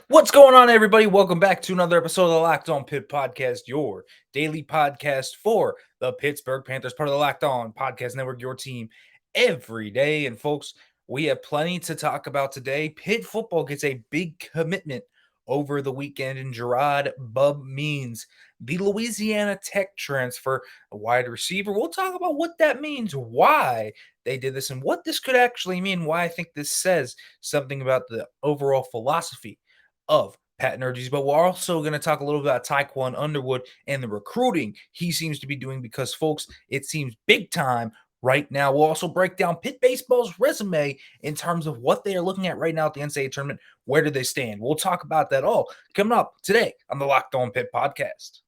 What's going on, everybody? Welcome back to another episode of the Locked On Pitt Podcast, your daily podcast for the Pittsburgh Panthers, part of the Locked On Podcast Network, your team every day. And folks, we have plenty to talk about today. Pitt football gets a big commitment over the weekend in Jerrod Bub Means, the Louisiana Tech transfer, a wide receiver. We'll talk about what that means, why they did this, and what this could actually mean, why I think this says something about the overall philosophy of Pat Narduzzi, but we're also going to talk a little bit about Tiquan Underwood and the recruiting he seems to be doing because, folks, it seems big time right now. We'll also break down Pitt baseball's resume in terms of what they are looking at right now at the NCAA Tournament. Where do they stand? We'll talk about that all coming up today on the Locked On Pitt Podcast.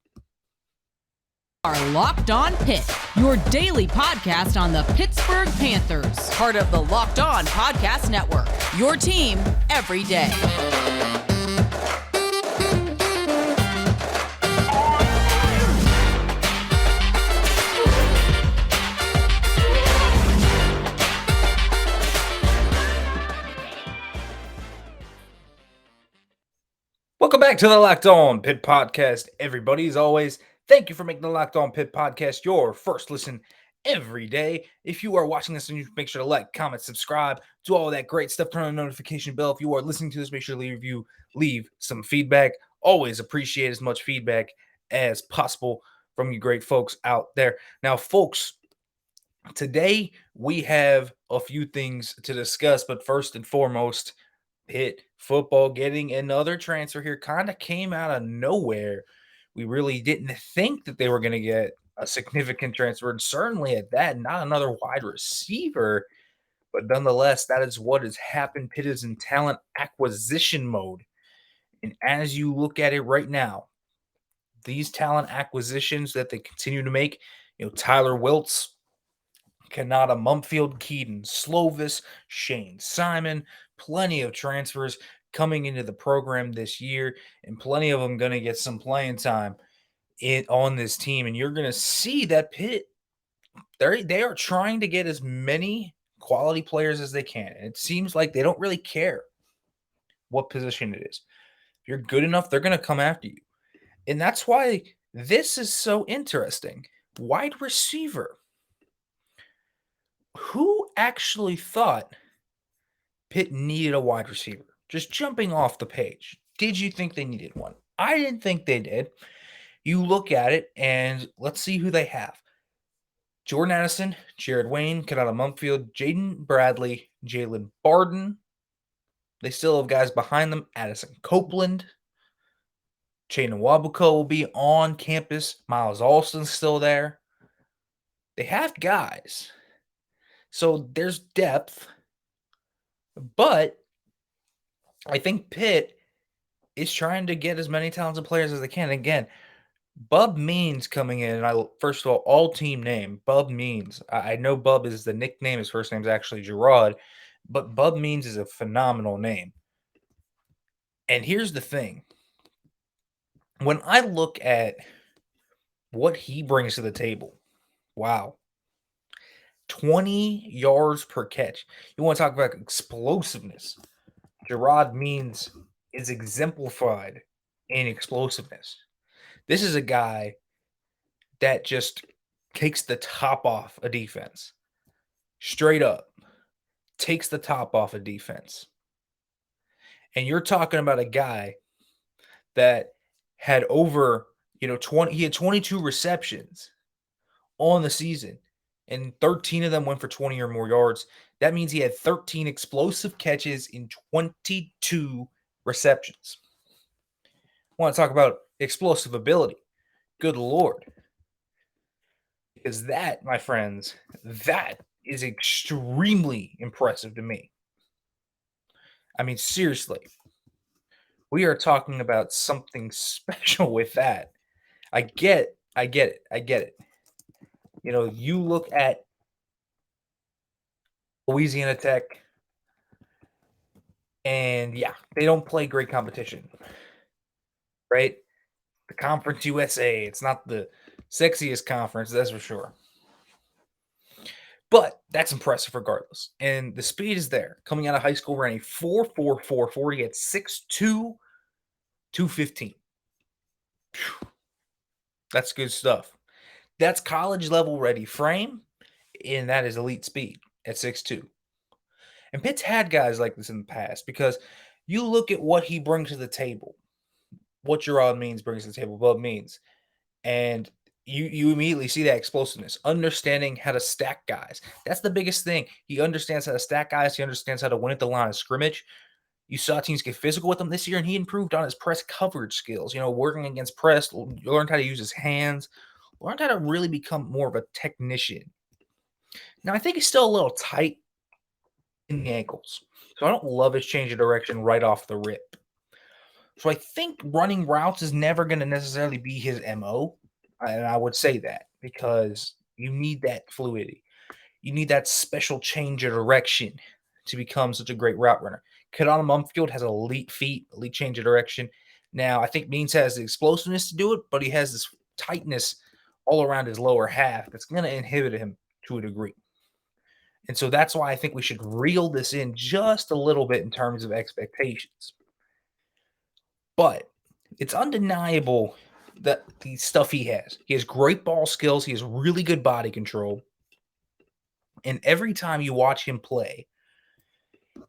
Are Locked On Pitt, your daily podcast on the Pittsburgh Panthers, part of the Locked On Podcast Network, your team every day. Welcome back to the Locked On Pitt Podcast, everybody. As always, thank you for making the Locked On Pitt Podcast your first listen every day. If you are watching this, and you make sure to like, comment, subscribe, do all that great stuff. Turn on the notification bell. If you are listening to this, make sure to leave some feedback. Always appreciate as much feedback as possible from you great folks out there. Now, folks, today we have a few things to discuss, but first and foremost, Pitt football getting another transfer here kind of came out of nowhere. We really didn't think that they were going to get a significant transfer, and certainly at that, not another wide receiver. But nonetheless, that is what has happened. Pitt is in talent acquisition mode. And as you look at it right now, these talent acquisitions that they continue to make, Tyler Wiltz, Konata, Mumpfield, Keaton, Slovis, Shane Simon, plenty of transfers coming into the program this year, and plenty of them going to get some playing time on this team. And you're going to see that Pitt, they are trying to get as many quality players as they can. And it seems like they don't really care what position it is. If you're good enough, they're going to come after you. And that's why this is so interesting. Wide receiver. Who actually thought Pitt needed a wide receiver? Just jumping off the page. Did you think they needed one? I didn't think they did. You look at it, and let's see who they have. Jordan Addison, Jared Wayne, Konata Mumpfield, Jaden Bradley, Jalen Barden. They still have guys behind them. Addison Copeland. Chain Wabuko will be on campus. Miles Alston's still there. They have guys. So there's depth. But I think Pitt is trying to get as many talented players as they can. Again, Bub Means coming in. First of all team name, Bub Means. I know Bub is the nickname. His first name is actually Jerrod. But Bub Means is a phenomenal name. And here's the thing. When I look at what he brings to the table, wow. 20 yards per catch. You want to talk about explosiveness. Jerrod Means is exemplified in explosiveness. This is a guy that just takes the top off a defense. Straight up. Takes the top off a defense. And you're talking about a guy that had over, 20, he had 22 receptions on the season, and 13 of them went for 20 or more yards. That means he had 13 explosive catches in 22 receptions. I want to talk about explosive ability. Good Lord. Because that, my friends, that is extremely impressive to me. I mean, seriously. We are talking about something special with that. I get it. You look at Louisiana Tech, and yeah, they don't play great competition, right? The Conference USA, it's not the sexiest conference, that's for sure. But that's impressive regardless. And the speed is there. Coming out of high school, ran a 4.44 40 at 6'2", 215. That's good stuff. That's college level ready frame, and that is elite speed at 6'2". And Pitt's had guys like this in the past because you look at what he brings to the table, what Jerrod Means brings to the table, Bub Means, and you immediately see that explosiveness, understanding how to stack guys. That's the biggest thing. He understands how to stack guys. He understands how to win at the line of scrimmage. You saw teams get physical with him this year, and he improved on his press coverage skills. Working against press, learned how to use his hands, learned how to really become more of a technician. Now, I think he's still a little tight in the ankles, so I don't love his change of direction right off the rip. So I think running routes is never going to necessarily be his MO, and I would say that because you need that fluidity. You need that special change of direction to become such a great route runner. Konata Mumpfield has elite feet, elite change of direction. Now, I think Means has the explosiveness to do it, but he has this tightness all around his lower half that's going to inhibit him to a degree. And so that's why I think we should reel this in just a little bit in terms of expectations. But it's undeniable that the stuff he has. He has great ball skills. He has really good body control. And every time you watch him play,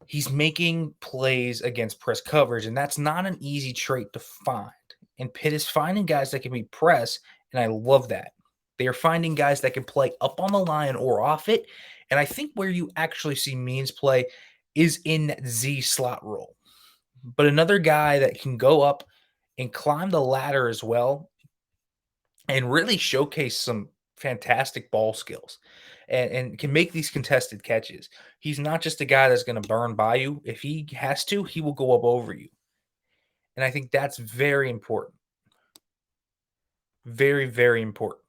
he's making plays against press coverage, and that's not an easy trait to find. And Pitt is finding guys that can be press, and I love that. They are finding guys that can play up on the line or off it. And I think where you actually see Means play is in that Z slot role. But another guy that can go up and climb the ladder as well and really showcase some fantastic ball skills and can make these contested catches. He's not just a guy that's going to burn by you. If he has to, he will go up over you. And I think that's very important. Very, very important.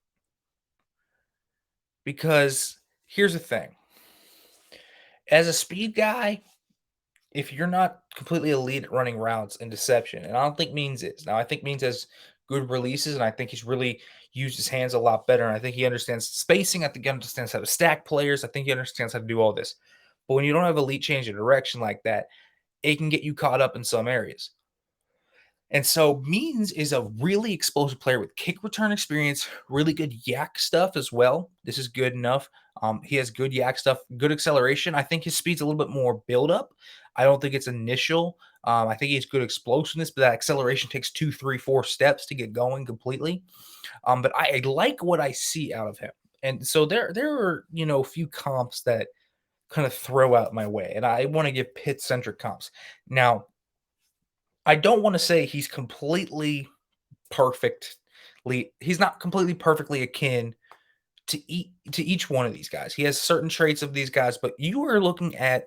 Because here's the thing. As a speed guy, if you're not completely elite at running routes and deception, and I don't think Means is. Now, I think Means has good releases, and I think he's really used his hands a lot better, and I think he understands spacing. I think he understands how to stack players. I think he understands how to do all this. But when you don't have elite change of direction like that, it can get you caught up in some areas. And so Means is a really explosive player with kick return experience, really good yak stuff as well. This is good enough. He has good yak stuff, good acceleration. I think his speed's a little bit more build up. I don't think it's initial. I think he has good explosiveness, but that acceleration takes 2, 3, 4 steps to get going completely. But I like what I see out of him. And so there are, a few comps that kind of throw out my way. And I want to give Pitt-centric comps. Now, I don't want to say he's completely he's not completely perfectly akin to each one of these guys. He has certain traits of these guys, but you are looking at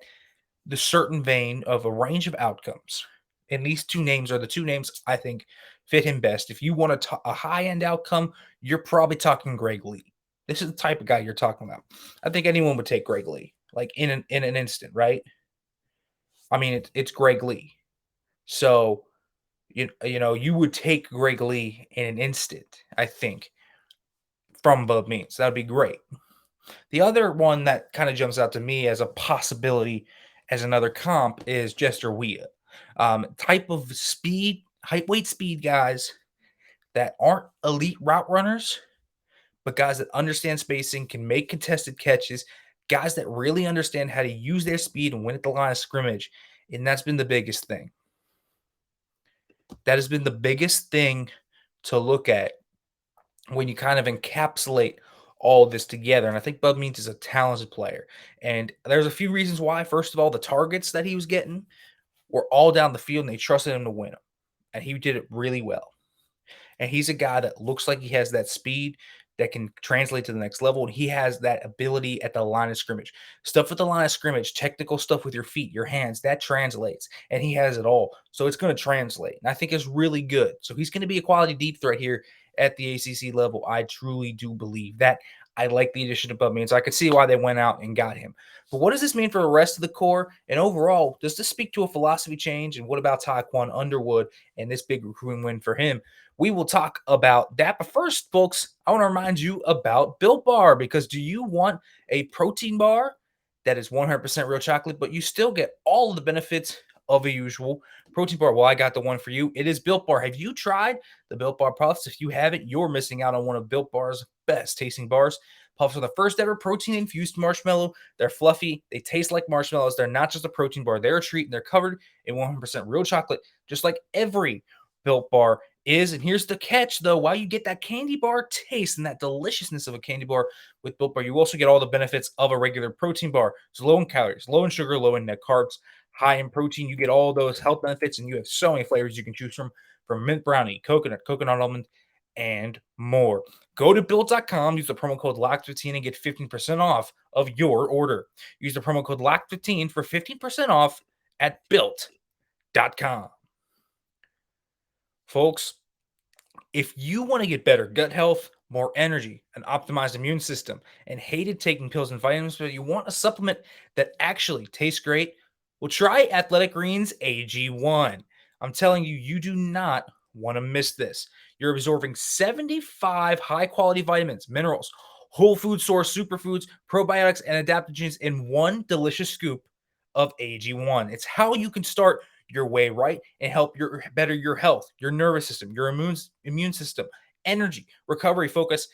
the certain vein of a range of outcomes. And these two names are the two names I think fit him best. If you want a high-end outcome, you're probably talking Greg Lee. This is the type of guy you're talking about. I think anyone would take Greg Lee, like in an instant, right? I mean, it's Greg Lee. So, you would take Greg Lee in an instant, I think, from Bub Means. That would be great. The other one that kind of jumps out to me as a possibility as another comp is Jester Wea. Type of speed, height, weight, speed guys that aren't elite route runners, but guys that understand spacing, can make contested catches, guys that really understand how to use their speed and win at the line of scrimmage. And that's been the biggest thing. That has been the biggest thing to look at when you kind of encapsulate all this together. And I think Bub Means is a talented player. And there's a few reasons why. First of all, the targets that he was getting were all down the field, and they trusted him to win them. And he did it really well. And he's a guy that looks like he has that speed that can translate to the next level. And he has that ability at the line of scrimmage. Stuff at the line of scrimmage, technical stuff with your feet, your hands, that translates. And he has it all. So it's going to translate. And I think it's really good. So he's going to be a quality deep threat here at the ACC level. I truly do believe that. I like the addition of Bub Means. I could see why they went out and got him. But what does this mean for the rest of the core? And overall, does this speak to a philosophy change? And what about Tiquan Underwood and this big recruiting win for him? We will talk about that. But first, folks, I want to remind you about Built Bar, because do you want a protein bar that is 100% real chocolate, but you still get all of the benefits of a usual protein bar. Well, I got the one for you. It is Built Bar. Have you tried the Built Bar Puffs? If you haven't, you're missing out on one of Built Bar's best tasting bars. Puffs are the first ever protein-infused marshmallow. They're fluffy. They taste like marshmallows. They're not just a protein bar. They're a treat, and they're covered in 100% real chocolate, just like every Built Bar is. And here's the catch, though. While you get that candy bar taste and that deliciousness of a candy bar with Built Bar, you also get all the benefits of a regular protein bar. It's low in calories, low in sugar, low in net carbs, high in protein. You get all those health benefits, and you have so many flavors you can choose from mint brownie, coconut almond, and more. Go to built.com, use the promo code LOCK15 and get 15% off of your order. Use the promo code LOCK15 for 15% off at built.com. Folks, if you want to get better gut health, more energy, an optimized immune system, and hated taking pills and vitamins, but you want a supplement that actually tastes great, well, try Athletic Greens AG1. I'm telling you, you do not want to miss this. You're absorbing 75 high-quality vitamins, minerals, whole food source superfoods, probiotics, and adaptogens in one delicious scoop of AG1. It's how you can start your way right and help better your health, your nervous system, your immune system, energy, recovery, focus,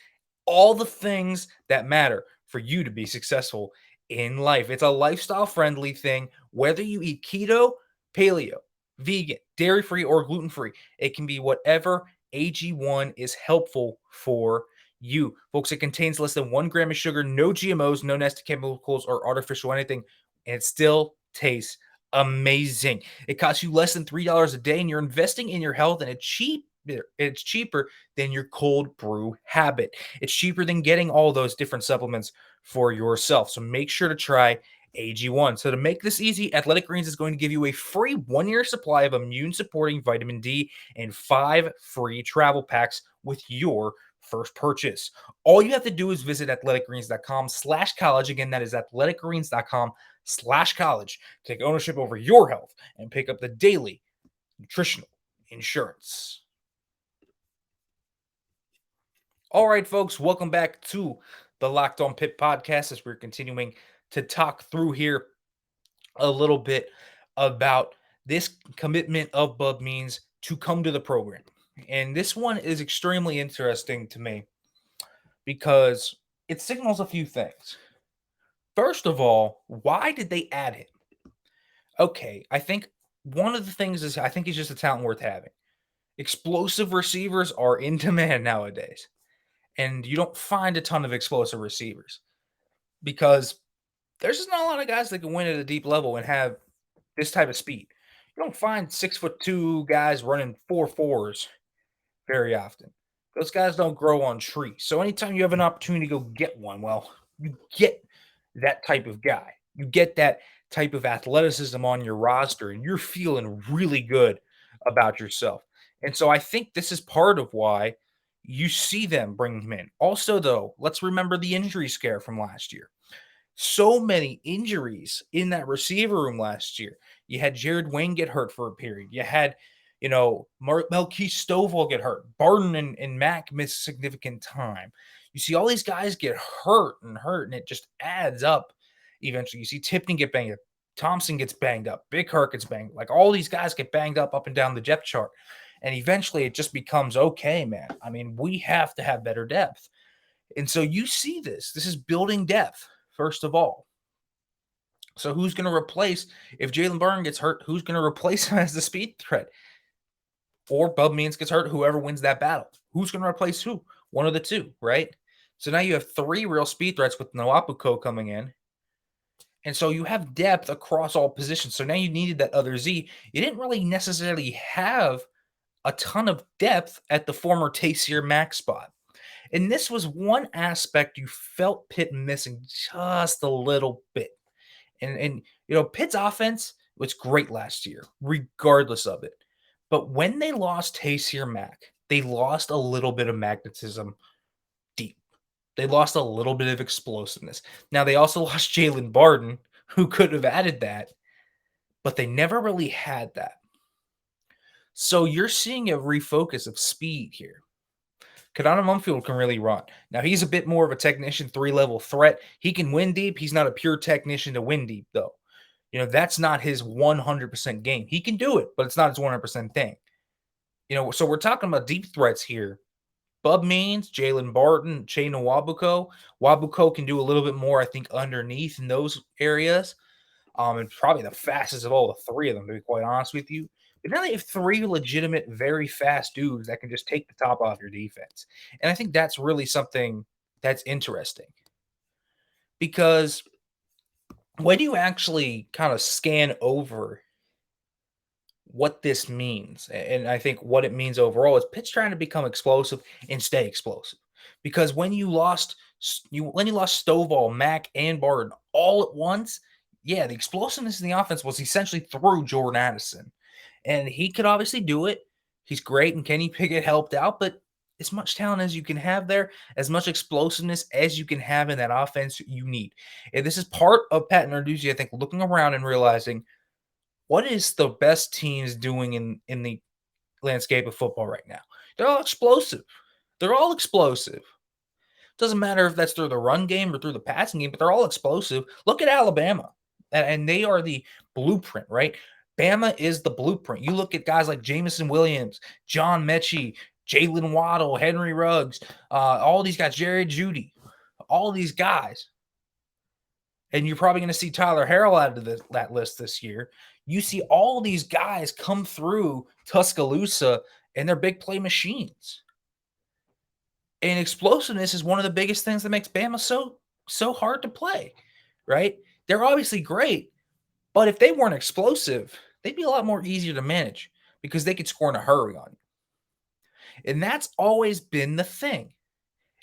all the things that matter for you to be successful in life. It's a lifestyle friendly thing, whether you eat keto, paleo, vegan, dairy-free, or gluten-free. It can be whatever. AG1 is helpful for you. Folks, it contains less than 1 gram of sugar, no GMOs, no nasty chemicals or artificial anything, and it still tastes amazing. It costs you less than $3 a day, and you're investing in your health, and it's cheaper than your cold brew habit. It's cheaper than getting all those different supplements for yourself. So make sure to try AG1. So to make this easy, Athletic Greens is going to give you a free 1-year supply of immune-supporting vitamin D and 5 free travel packs with your first purchase. All you have to do is visit athleticgreens.com/college. Again, that is athleticgreens.com/college. Take ownership over your health and pick up the daily nutritional insurance. All right, folks, welcome back to the Locked On Pitt podcast as we're continuing to talk through here a little bit about this commitment of Bub Means to come to the program. And this one is extremely interesting to me because it signals a few things. First of all, why did they add him? Okay, I think one of the things is he's just a talent worth having. Explosive receivers are in demand nowadays. And you don't find a ton of explosive receivers because there's just not a lot of guys that can win at a deep level and have this type of speed. You don't find 6'2" guys running 4.4s very often. Those guys don't grow on trees. So anytime you have an opportunity to go get one, well, you get that type of guy. You get that type of athleticism on your roster, and you're feeling really good about yourself. And so I think this is part of why you see them bring him in. Also, though, let's remember the injury scare from last year. So many injuries in that receiver room last year. You had Jared Wayne get hurt for a period. You had, Melkeith Stovall get hurt. Barton and Mack miss significant time. You see all these guys get hurt, and it just adds up eventually. You see Tipton get banged up. Thompson gets banged up. Big Hurt gets banged. Like all these guys get banged up and down the depth chart. And eventually it just becomes, okay, man. I mean, we have to have better depth. And so you see this. This is building depth, first of all. So who's going to replace, if Jalen Barton gets hurt, who's going to replace him as the speed threat? Or Bub Means gets hurt, whoever wins that battle. Who's going to replace who? One of the two, right? So now you have 3 real speed threats with Nwapuko coming in. And so you have depth across all positions. So now you needed that other Z. You didn't really necessarily have a ton of depth at the former Taysier Mack spot. And this was one aspect you felt Pitt missing just a little bit. And Pitt's offense was great last year, regardless of it. But when they lost Taysier Mack, they lost a little bit of magnetism deep. They lost a little bit of explosiveness. Now, they also lost Jalen Barton, who could have added that, but they never really had that. So you're seeing a refocus of speed here. Konata Mumpfield can really run. Now, he's a bit more of a technician, 3-level threat. He can win deep. He's not a pure technician to win deep, though. That's not his 100% game. He can do it, but it's not his 100% thing. So we're talking about deep threats here. Bub Means, Jalen Barton, Chena Wabuko. Wabuko can do a little bit more, I think, underneath in those areas. And probably the fastest of all the three of them, to be quite honest with you. But now they have three legitimate, very fast dudes that can just take the top off your defense. And I think that's really something that's interesting. Because when you actually kind of scan over what this means, and I think what it means overall is Pitt's trying to become explosive and stay explosive. Because when you lost Stovall, Mack, and Barton all at once, yeah, the explosiveness in the offense was essentially through Jordan Addison. And he could obviously do it. He's great, and Kenny Pickett helped out, but as much talent as you can have there, as much explosiveness as you can have in that offense, you need. And this is part of Pat Narduzzi, I think, looking around and realizing what is the best teams doing in the landscape of football right now. They're all explosive. They're all explosive. Doesn't matter if that's through the run game or through the passing game, but they're all explosive. Look at Alabama, and they are the blueprint, right? Bama is the blueprint. You look at guys like Jamison Williams, John Mechie, Jalen Waddle, Henry Ruggs, all these guys, Jerry Jeudy, all these guys. And you're probably going to see Tyler Harrell added to that list this year. You see all these guys come through Tuscaloosa, and they're big play machines. And explosiveness is one of the biggest things that makes Bama so hard to play, right? They're obviously great, but if they weren't explosive, they'd be a lot more easier to manage because they could score in a hurry on you. And that's always been the thing.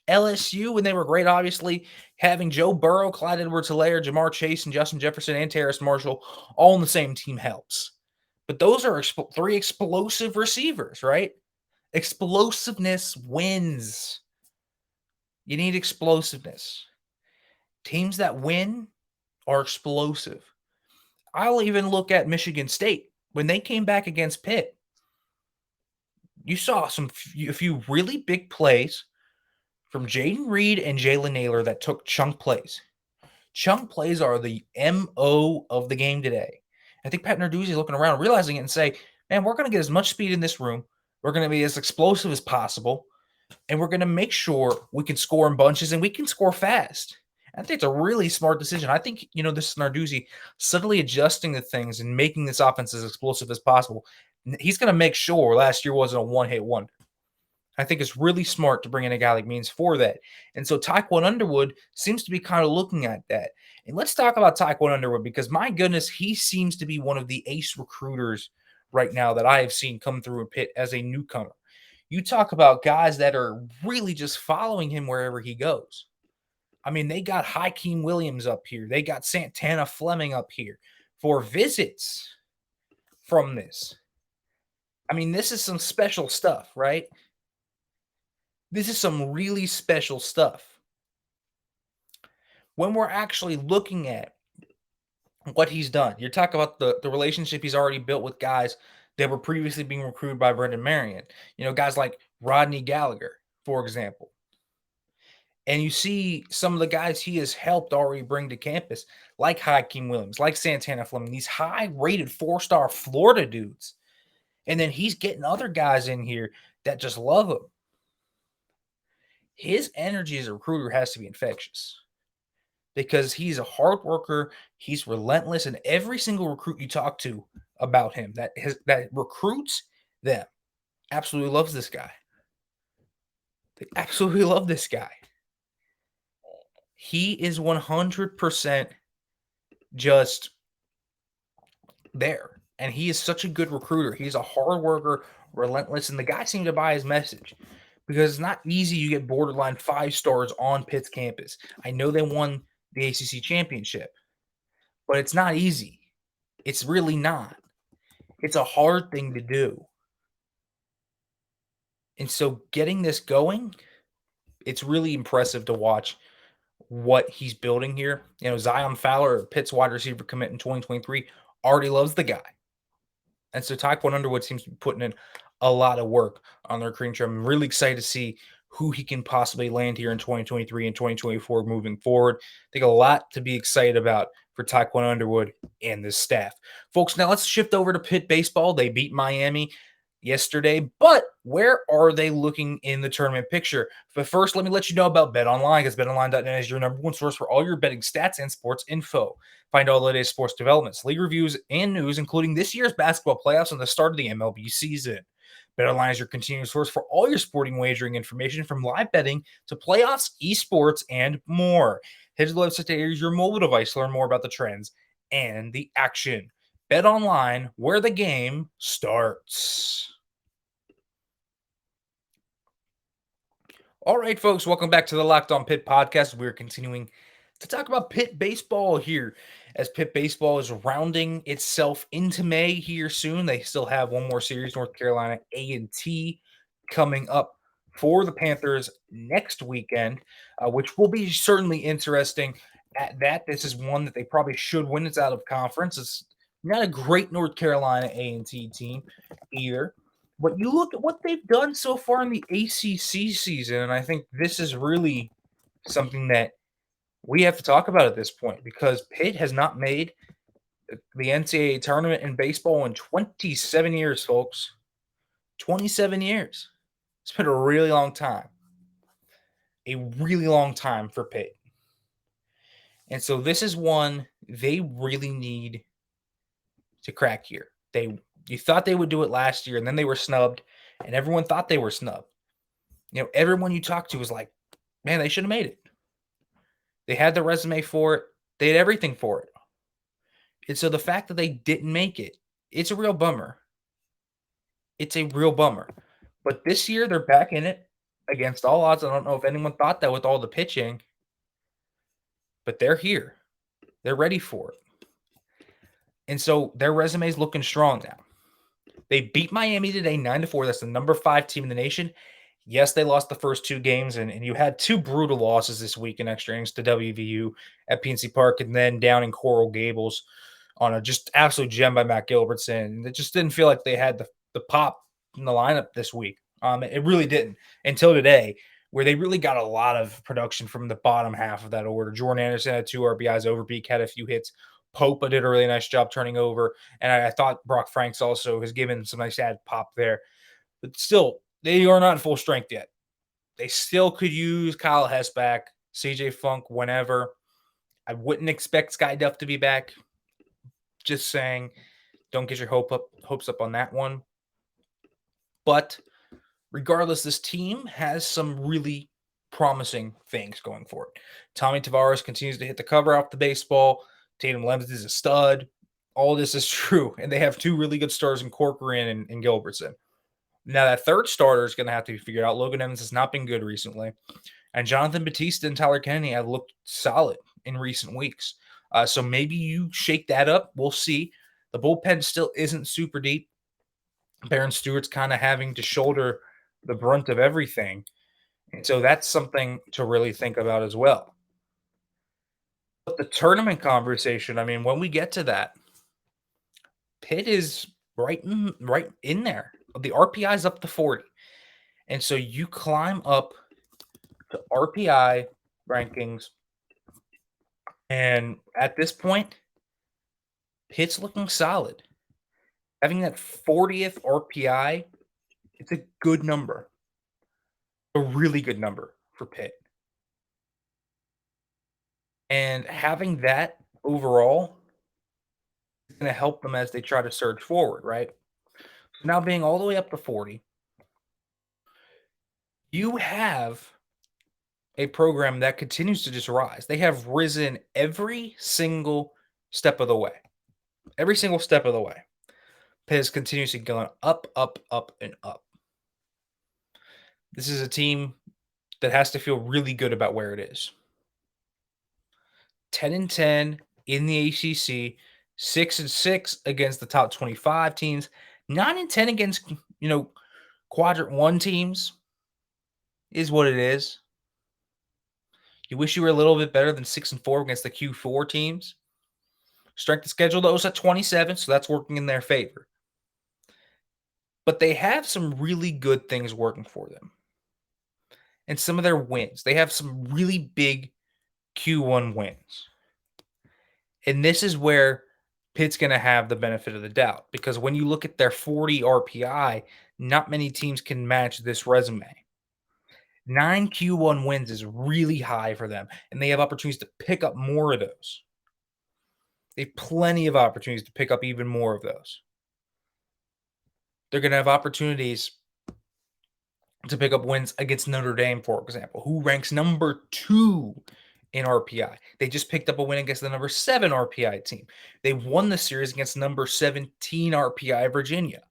LSU, when they were great, obviously, having Joe Burrow, Clyde Edwards-Helaire, Jamar Chase, and Justin Jefferson, and Terrace Marshall all on the same team helps. But those are three explosive receivers, right? Explosiveness wins. You need explosiveness. Teams that win are explosive. I'll even look at Michigan State. When they came back against Pitt, you saw a few really big plays from Jaden Reed and Jalen Naylor that took chunk plays. Chunk plays are the MO of the game today. I think Pat Narduzzi is looking around, realizing it, and say, man, we're going to get as much speed in this room. We're going to be as explosive as possible. And we're going to make sure we can score in bunches and we can score fast. I think it's a really smart decision. I think, this is Narduzzi subtly adjusting the things and making this offense as explosive as possible. He's going to make sure last year wasn't a one-hit wonder. I think it's really smart to bring in a guy like Means for that. And so Tiquan Underwood seems to be kind of looking at that. And let's talk about Tiquan Underwood because, my goodness, he seems to be one of the ace recruiters right now that I have seen come through in Pitt as a newcomer. You talk about guys that are really just following him wherever he goes. I mean, they got Hakeem Williams up here. They got Santana Fleming up here for visits from this. I mean, this is some special stuff, right? This is some really special stuff. When we're actually looking at what he's done, you're talking about the relationship he's already built with guys that were previously being recruited by Brendan Marion. Guys like Rodney Gallagher, for example. And you see some of the guys he has helped already bring to campus, like Hakeem Williams, like Santana Fleming, these high-rated 4-star Florida dudes. And then he's getting other guys in here that just love him. His energy as a recruiter has to be infectious because he's a hard worker. He's relentless, and every single recruit you talk to about him that recruits them absolutely loves this guy. They absolutely love this guy. He is 100% just there, and he is such a good recruiter. He's a hard worker, relentless, and the guy seemed to buy his message. Because it's not easy you get borderline 5 stars on Pitt's campus. I know they won the ACC championship, but it's not easy. It's really not. It's a hard thing to do. And so getting this going, it's really impressive to watch what he's building here. Zion Fowler, Pitt's wide receiver commit in 2023, already loves the guy. And so Tiquan Underwood seems to be putting in a lot of work on their recruiting trail. I'm really excited to see who he can possibly land here in 2023 and 2024 moving forward. I think a lot to be excited about for Tiquan Underwood and this staff. Folks, now let's shift over to Pitt baseball. They beat Miami yesterday, but where are they looking in the tournament picture? But first, let me let you know about BetOnline, because BetOnline.net is your number one source for all your betting stats and sports info. Find all the latest sports developments, league reviews, and news, including this year's basketball playoffs and the start of the MLB season. BetOnline is your continuous source for all your sporting wagering information, from live betting to playoffs, esports, and more. Head to the website to use your mobile device to learn more about the trends and the action. BetOnline, where the game starts. All right, folks, welcome back to the Locked On Pitt podcast. We're continuing to talk about Pitt baseball here, as Pitt baseball is rounding itself into May here soon. They still have one more series, North Carolina A&T, coming up for the Panthers next weekend, which will be certainly interesting. At that, this is one that they probably should win. It's out of conference. It's not a great North Carolina A&T team either. But you look at what they've done so far in the ACC season, and I think this is really something that we have to talk about at this point, because Pitt has not made the NCAA tournament in baseball in 27 years, folks. 27 years. It's been a really long time. A really long time for Pitt. And so this is one they really need to crack here. You thought they would do it last year, and then they were snubbed, and everyone thought they were snubbed. Everyone you talked to was like, man, they should have made it. They had the resume for it. They had everything for it. And so the fact that they didn't make it, it's a real bummer. It's a real bummer. But this year, they're back in it against all odds. I don't know if anyone thought that with all the pitching, but they're here. They're ready for it. And so their resume is looking strong now. They beat Miami today 9-4. That's the number 5 team in the nation. Yes, they lost the first 2 games, and you had 2 brutal losses this week in extra innings to WVU at PNC Park, and then down in Coral Gables on a just absolute gem by Matt Gilbertson. It just didn't feel like they had the pop in the lineup this week. It really didn't until today, where they really got a lot of production from the bottom half of that order. Jordan Anderson had 2 RBIs. Overbeek had a few hits. Popa did a really nice job turning over. And I thought Brock Franks also has given some nice add pop there. But still, they are not full strength yet. They still could use Kyle Hess back, CJ Funk whenever. I wouldn't expect Sky Duff to be back. Just saying, don't get your hopes up on that one. But regardless, this team has some really promising things going for it. Tommy Tavares continues to hit the cover off the baseball. Tatum Lemons is a stud. All this is true. And they have 2 really good stars in Corcoran and Gilbertson. Now, that third starter is going to have to be figured out. Logan Evans has not been good recently. And Jonathan Batista and Tyler Kennedy have looked solid in recent weeks. So maybe you shake that up. We'll see. The bullpen still isn't super deep. Baron Stewart's kind of having to shoulder the brunt of everything. And so that's something to really think about as well. But the tournament conversation, I mean, when we get to that, Pitt is right in there. The RPI is up to 40. And so you climb up to RPI rankings. And at this point, Pitt's looking solid. Having that 40th RPI, it's a good number. A really good number for Pitt. And having that overall is going to help them as they try to surge forward, right? So now being all the way up to 40, you have a program that continues to just rise. They have risen every single step of the way. Every single step of the way. Pitt has continuously gone up, up, up, and up. This is a team that has to feel really good about where it is. 10-10 in the ACC, 6-6 against the top 25 teams, 9-10 against, quadrant 1 teams is what it is. You wish you were a little bit better than 6-4 against the Q4 teams. Strength of schedule, though, is at 27, so that's working in their favor. But they have some really good things working for them. and some of their wins. They have some really big Q1 wins. And this is where Pitt's going to have the benefit of the doubt, because when you look at their 40 RPI, not many teams can match this resume. 9 Q1 wins is really high for them, and they have opportunities to pick up more of those. They have plenty of opportunities to pick up even more of those. They're going to have opportunities to pick up wins against Notre Dame, for example, who ranks number 2 in RPI. They just picked up a win against the number 7 RPI team. They won the series against number 17 RPI Virginia.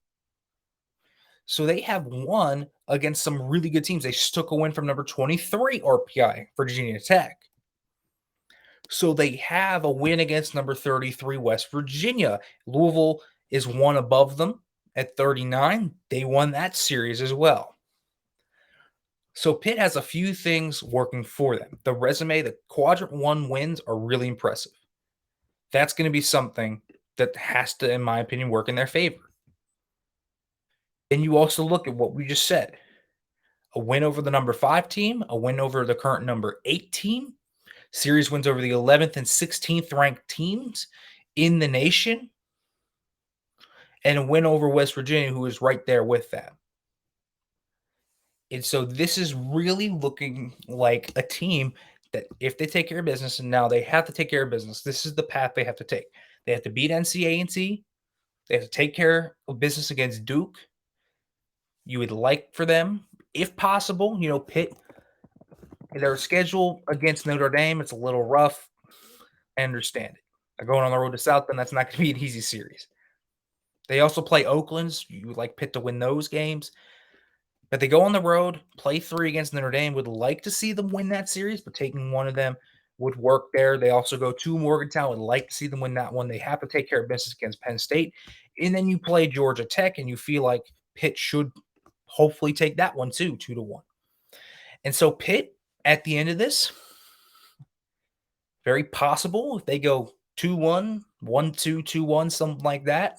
So they have won against some really good teams. They took a win from number 23 RPI Virginia Tech. So they have a win against number 33 West Virginia. Louisville is one above them at 39. They won that series as well. So Pitt has a few things working for them. The resume, the quadrant 1 wins are really impressive. That's going to be something that has to, in my opinion, work in their favor. And you also look at what we just said. A win over the number 5 team, a win over the current number 8 team, series wins over the 11th and 16th ranked teams in the nation, and a win over West Virginia, who is right there with that. And so this is really looking like a team that, if they take care of business, and now they have to take care of business, this is the path they have to take. They have to beat NCAA. They have to take care of business against Duke. You would like for them, if possible, Pitt, their schedule against Notre Dame, it's a little rough. I understand it. They're going on the road to South Bend. That's not going to be an easy series. They also play Oakland's. You would like Pitt to win those games. But they go on the road, play 3 against Notre Dame. Would like to see them win that series, but taking one of them would work there. They also go to Morgantown. Would like to see them win that one. They have to take care of business against Penn State. And then you play Georgia Tech, and you feel like Pitt should hopefully take that one too, 2-1. And so Pitt, at the end of this, very possible if they go 2-1, 1-2, 2-1, something like that,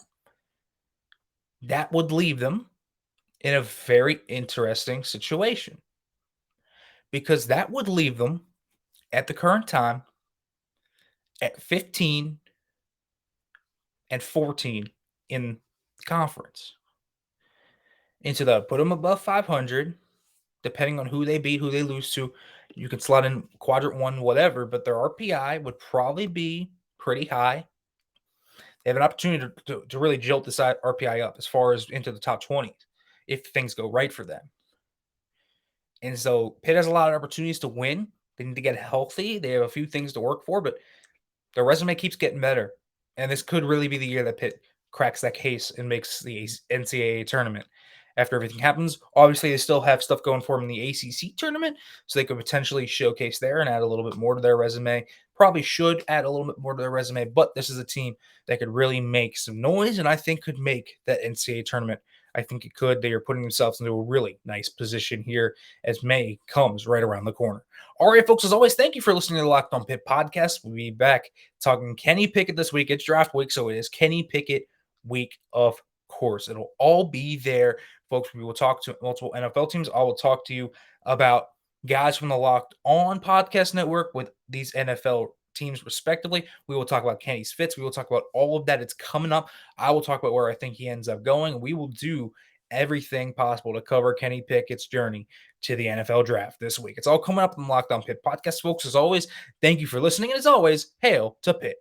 that would leave them in a very interesting situation, because that would leave them at the current time at 15 and 14 in conference. And so that would put them above 500, depending on who they beat, who they lose to. You can slot in quadrant 1, whatever, but their RPI would probably be pretty high. They have an opportunity to really jolt this RPI up as far as into the top 20 if things go right for them. And so Pitt has a lot of opportunities to win. They need to get healthy. They have a few things to work for, but their resume keeps getting better. And this could really be the year that Pitt cracks that case and makes the NCAA tournament. After everything happens, obviously they still have stuff going for them in the ACC tournament, so they could potentially showcase there and add a little bit more to their resume. Probably should add a little bit more to their resume, but this is a team that could really make some noise and I think could make that NCAA tournament. I think it could. They are putting themselves into a really nice position here as May comes right around the corner. All right, folks, as always, thank you for listening to the Locked On Pitt podcast. We'll be back talking Kenny Pickett this week. It's draft week, so it is Kenny Pickett week, of course. It'll all be there, folks. We will talk to multiple NFL teams. I will talk to you about guys from the Locked On podcast network with these NFL teams respectively. We will talk about Kenny's fits. We will talk about all of that. It's coming up. I will talk about where I think he ends up going. We will do everything possible to cover Kenny Pickett's journey to the NFL draft this week. It's all coming up on the Locked On Pitt podcast, folks. As always, thank you for listening. And as always, hail to Pitt.